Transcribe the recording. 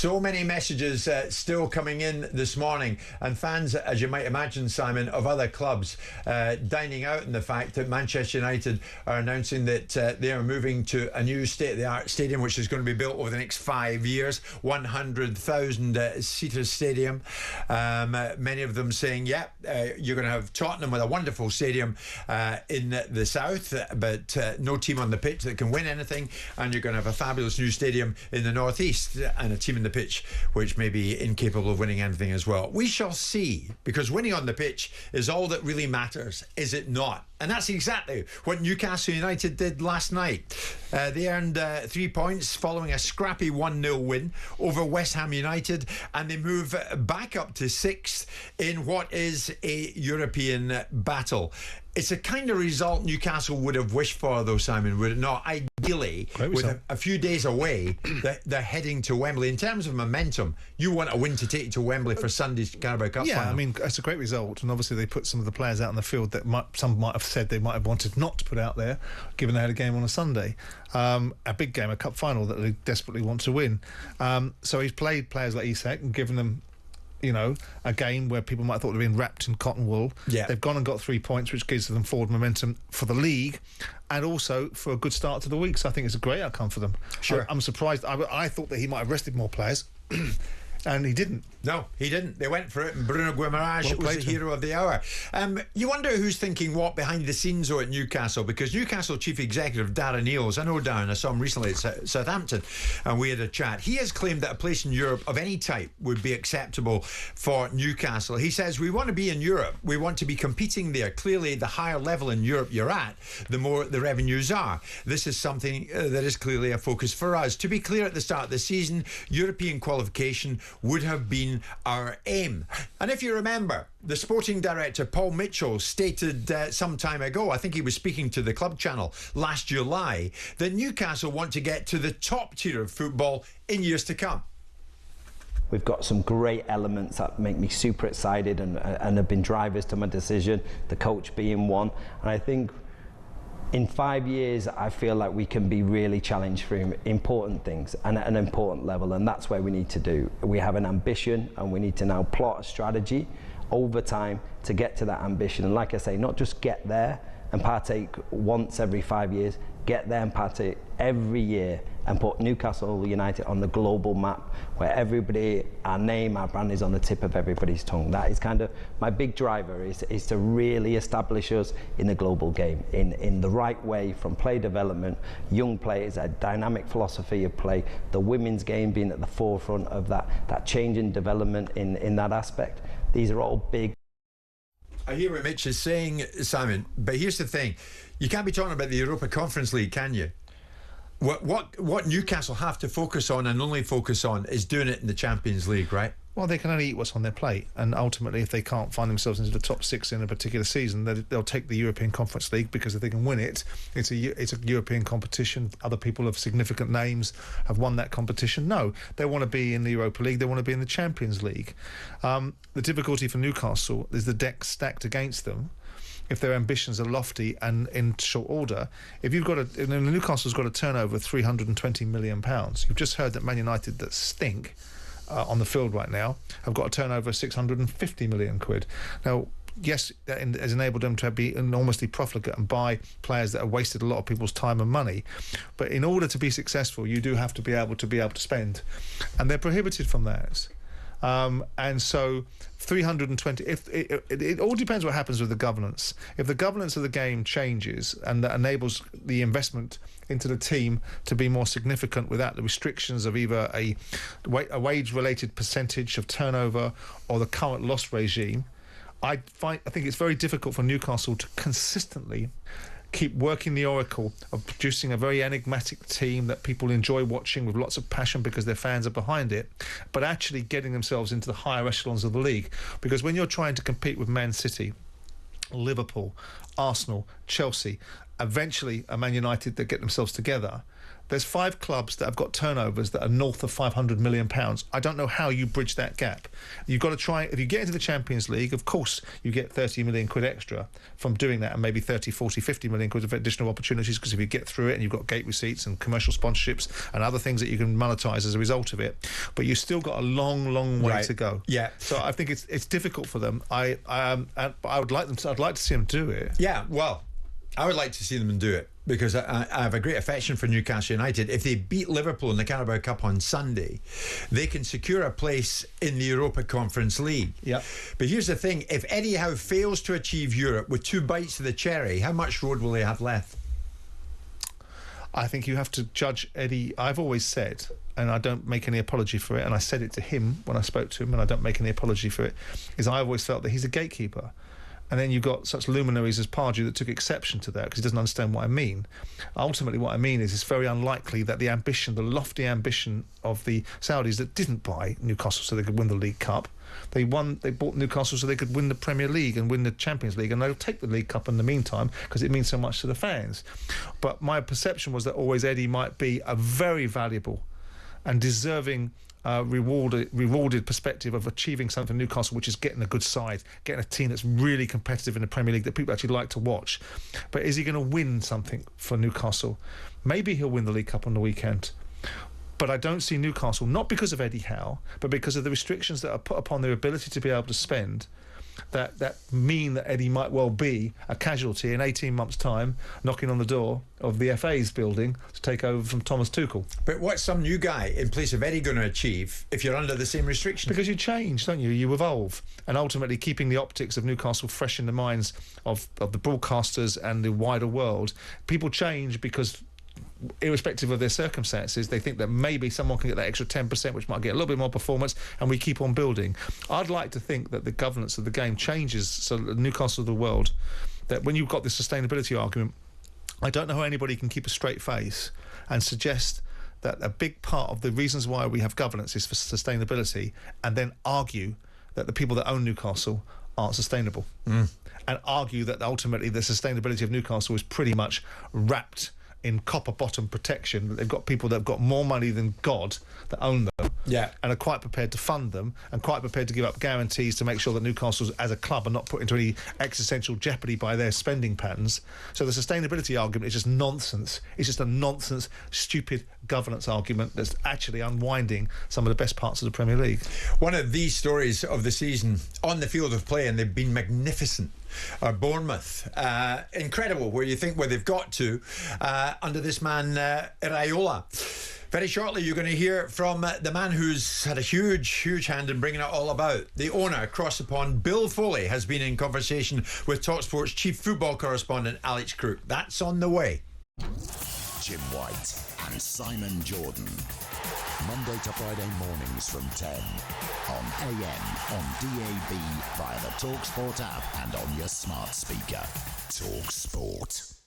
So many messages still coming in this morning, and fans, as you might imagine, Simon, of other clubs dining out in the fact that Manchester United are announcing that they are moving to a new state-of-the-art stadium which is going to be built over the next 5 years, 100,000 seater stadium. Many of them saying, yeah, you're going to have Tottenham with a wonderful stadium in the south, but no team on the pitch that can win anything, and you're going to have a fabulous new stadium in the northeast and a team in the pitch which may be incapable of winning anything as well. We shall see, because winning on the pitch is all that really matters, is it not? And that's exactly what Newcastle United did last night. They earned 3 points following a scrappy 1-0 win over West Ham United, and they move back up to 6th in what is a European battle. It's a kind of result Newcastle would have wished for, though, Simon, would it not? Ideally, with a few days away, they're heading to Wembley. In terms of momentum, you want a win to take you to Wembley for Sunday's Carabao Cup final. I mean, it's a great result, and obviously they put some of the players out on the field that some might have said they might have wanted not to put out there, given they had a game on a Sunday. A big game, a cup final that they desperately want to win. So he's played players like Isak and given them, you know, a game where people might have thought they'd been wrapped in cotton wool. Yeah. They've gone and got 3 points, which gives them forward momentum for the league and also for a good start to the week. So I think it's a great outcome for them. Sure. I'm surprised. I thought that he might have rested more players. And he didn't. No, he didn't. They went for it, and Bruno Guimaraes was the hero of the hour. You wonder who's thinking what behind the scenes though at Newcastle, because Newcastle Chief Executive Darren Eales, I know Darren, I saw him recently at Southampton, and we had a chat. He has claimed that a place in Europe of any type would be acceptable for Newcastle. He says, we want to be in Europe. We want to be competing there. Clearly, the higher level in Europe you're at, the more the revenues are. This is something that is clearly a focus for us. To be clear, at the start of the season, European qualification would have been our aim. And if you remember, the sporting director Paul Mitchell stated some time ago, I think he was speaking to the Club Channel last July, that Newcastle want to get to the top tier of football in years to come. We've got some great elements that make me super excited and have been drivers to my decision, the coach being one. And I think in 5 years, I feel like we can be really challenged for important things and at an important level, and that's where we need to do. We have an ambition, and we need to now plot a strategy over time to get to that ambition. And like I say, not just get there and partake once every 5 years, get there and partake every year and put Newcastle United on the global map where everybody, our name, our brand is on the tip of everybody's tongue. That is kind of my big driver, is to really establish us in the global game in the right way, from play development, young players, a dynamic philosophy of play, the women's game being at the forefront of that change and development in that aspect. These are all big. I hear what Mitch is saying, Simon, but here's the thing. You can't be talking about the Europa Conference League, can you? What Newcastle have to focus on and only focus on is doing it in the Champions League, right? Well, they can only eat what's on their plate, and ultimately, if they can't find themselves into the top 6 in a particular season, they'll take the European Conference League, because if they can win it, it's a European competition. Other people of significant names have won that competition. No, they want to be in the Europa League. They want to be in the Champions League. The difficulty for Newcastle is the deck stacked against them. If their ambitions are lofty and in short order, if you've got Newcastle's got a turnover of £320 million. You've just heard that Man United, that stink on the field right now, have got a turnover of 650 million quid. Now, yes, that has enabled them to be enormously profligate and buy players that have wasted a lot of people's time and money. But in order to be successful, you do have to be able to spend, and they're prohibited from that. And so 320, it all depends what happens with the governance. If the governance of the game changes and that enables the investment into the team to be more significant without the restrictions of either a wage-related percentage of turnover or the current loss regime, I think it's very difficult for Newcastle to consistently keep working the oracle of producing a very enigmatic team that people enjoy watching with lots of passion because their fans are behind it, but actually getting themselves into the higher echelons of the league. Because when you're trying to compete with Man City, Liverpool, Arsenal, Chelsea, eventually a Man United that get themselves together, There's 5 clubs that have got turnovers that are north of £500 million. I don't know how you bridge that gap. You've got to try, if you get into the Champions League, of course you get 30 million quid extra from doing that, and maybe 30, 40, 50 million quid of additional opportunities, because if you get through it and you've got gate receipts and commercial sponsorships and other things that you can monetise as a result of it, but you've still got a long way to go. Yeah. So I think it's difficult for them. I'd like to see them do it. Yeah, well, I would like to see them do it, because I have a great affection for Newcastle United. If they beat Liverpool in the Carabao Cup on Sunday, they can secure a place in the Europa Conference League. Yeah. But here's the thing, if Eddie Howe fails to achieve Europe with 2 bites of the cherry, how much road will they have left? I think you have to judge Eddie. I've always said, and I don't make any apology for it, and I said it to him when I spoke to him, and I don't make any apology for it, is I've always felt that he's a gatekeeper. And then you've got such luminaries as Pardew that took exception to that because he doesn't understand what I mean. Ultimately, what I mean is it's very unlikely that the ambition, the lofty ambition of the Saudis that didn't buy Newcastle so they could win the League Cup, they bought Newcastle so they could win the Premier League and win the Champions League, and they'll take the League Cup in the meantime because it means so much to the fans. But my perception was that always Eddie might be a very valuable and deserving rewarded perspective of achieving something for Newcastle, which is getting a good side, getting a team that's really competitive in the Premier League that people actually like to watch. But is he going to win something for Newcastle? Maybe he'll win the League Cup on the weekend. But I don't see Newcastle, not because of Eddie Howe, but because of the restrictions that are put upon their ability to be able to spend, that mean that Eddie might well be a casualty in 18 months' time, knocking on the door of the FA's building to take over from Thomas Tuchel. But what's some new guy in place of Eddie going to achieve if you're under the same restrictions? Because you change, don't you? You evolve. And ultimately keeping the optics of Newcastle fresh in the minds of the broadcasters and the wider world. People change because, irrespective of their circumstances, they think that maybe someone can get that extra 10%, which might get a little bit more performance, and we keep on building. I'd like to think that the governance of the game changes so that Newcastle of the world, that when you've got this sustainability argument, I don't know how anybody can keep a straight face and suggest that a big part of the reasons why we have governance is for sustainability, and then argue that the people that own Newcastle aren't sustainable. And argue that ultimately the sustainability of Newcastle is pretty much wrapped in copper bottom protection, that they've got people that have got more money than God that own them, and are quite prepared to fund them and quite prepared to give up guarantees to make sure that Newcastle as a club are not put into any existential jeopardy by their spending patterns. So the sustainability argument is just nonsense. It's just a nonsense, stupid governance argument that's actually unwinding some of the best parts of the Premier League. One of these stories of the season on the field of play, and they've been magnificent, Bournemouth. Incredible where you think where they've got to under this man Raiola. Very shortly you're going to hear from the man who's had a huge hand in bringing it all about. The owner across the pond, Bill Foley, has been in conversation with talkSPORT's chief football correspondent Alex Crook. That's on the way. Jim White and Simon Jordan. Monday to Friday mornings from 10 on AM, on DAB, via the talkSPORT app and on your smart speaker. talkSPORT.